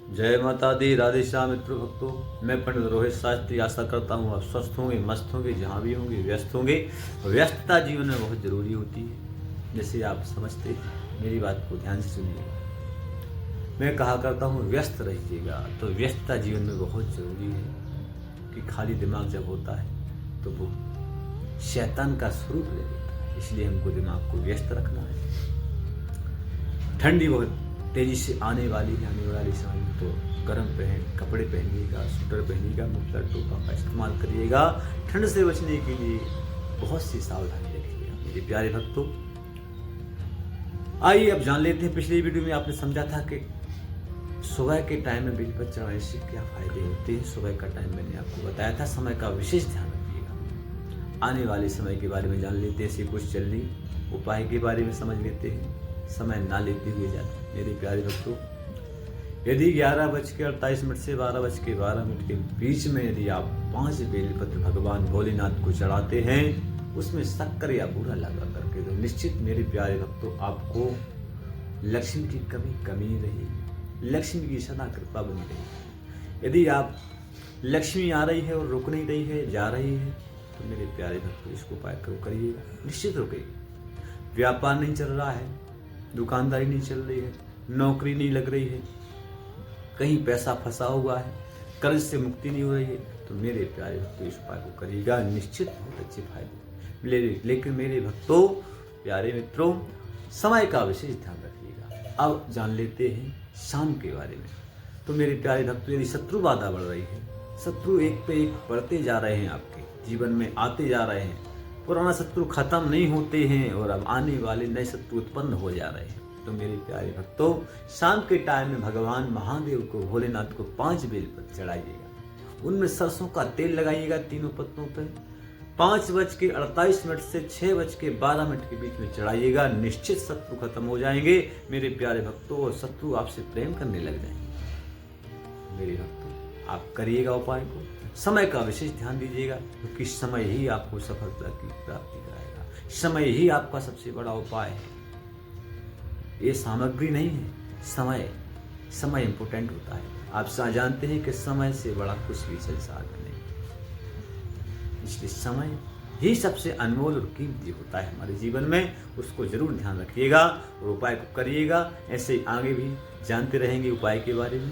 जय माता दी। राधे श्याम मित्र भक्तों, मैं पंडित रोहित शास्त्री आशा करता हूँ आप स्वस्थ होंगे, मस्त होंगे, जहाँ भी होंगे व्यस्त होंगे। व्यस्तता जीवन में बहुत जरूरी होती है, जैसे आप समझते हैं। मेरी बात को ध्यान से सुनिएगा। मैं कहा करता हूँ व्यस्त रहिएगा, तो व्यस्तता जीवन में बहुत जरूरी है कि खाली दिमाग जब होता है तो वो शैतान का स्वरूप ले लेता है। इसलिए हमको दिमाग को व्यस्त रखना है। ठंडी बहुत तेजी से आने वाली समय में तो गर्म कपड़े पहनिएगा, स्वेटर पहनिएगा, मुफलर टोपा का इस्तेमाल करिएगा। ठंड से बचने के लिए बहुत सी सावधानी रखिएगा मेरे प्यारे भक्तों। आइए अब जान लेते हैं। पिछली वीडियो में आपने समझा था कि सुबह के टाइम में बेलपत्र चढ़ाने से क्या फायदे होते हैं। सुबह का टाइम मैंने आपको बताया था। समय का विशेष ध्यान रखिएगा। आने वाले समय के बारे में जान लेते हैं। ऐसे कुछ चलनी उपाय के बारे में समझ लेते हैं, समय ना लेते हुए जाते। मेरे प्यारे भक्तों, यदि 11:48 से 12:12 के बीच में यदि आप 5 बेलपत्र भगवान भोलेनाथ को चढ़ाते हैं, उसमें शक्कर या बूरा लगा करके, तो निश्चित मेरे प्यारे भक्तों आपको लक्ष्मी की कमी रहेगी, लक्ष्मी की सदा कृपा बनी रहेगी। यदि आप लक्ष्मी आ रही है और रुक नहीं रही है, जा रही है, तो मेरे प्यारे भक्तों इसको उपाय करिएगा, निश्चित रुकेगी। व्यापार नहीं चल रहा है, दुकानदारी नहीं चल रही है, नौकरी नहीं लग रही है, कहीं पैसा फंसा हुआ है, कर्ज से मुक्ति नहीं हो रही है, तो मेरे प्यारे भक्तों इस उपाय को करिएगा, निश्चित बहुत अच्छे फायदे मिलेंगे। लेकिन मेरे भक्तों, प्यारे मित्रों, समय का विशेष ध्यान रखिएगा। अब जान लेते हैं शाम के बारे में। तो मेरे प्यारे भक्तों, यदि शत्रु बाधा बढ़ रही है, शत्रु एक पे एक बढ़ते जा रहे हैं, आपके जीवन में आते जा रहे हैं, पुराना शत्रु खत्म नहीं होते हैं और अब आने वाले नए शत्रु उत्पन्न हो जा रहे हैं, तो मेरे प्यारे भक्तों, शाम के टाइम में भगवान महादेव को, भोलेनाथ को 5 बेलपत्र चढ़ाइएगा। उनमें सरसों का तेल लगाइएगा तीनों पत्तों पर। 5:48 से 6:12 के बीच में चढ़ाइएगा। निश्चित शत्रु खत्म हो जाएंगे मेरे प्यारे भक्तों, और शत्रु आपसे प्रेम करने लग जाएंगे। मेरे भक्तों, आप करिएगा उपाय को। समय का विशेष ध्यान दीजिएगा, क्योंकि समय ही आपको सफलता की प्राप्ति कराएगा। समय ही आपका सबसे बड़ा उपाय है। ये सामग्री नहीं है, समय इंपोर्टेंट होता है। आप जानते हैं कि समय से बड़ा कुछ भी संसार में नहीं। इसलिए समय ही सबसे अनमोल और कीमती होता है हमारे जीवन में। उसको जरूर ध्यान रखिएगा और उपाय को करिएगा। ऐसे ही आगे भी जानते रहेंगे उपाय के बारे में।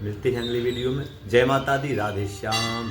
मिलते हैं अगले वीडियो में। जय माता दी। राधे श्याम।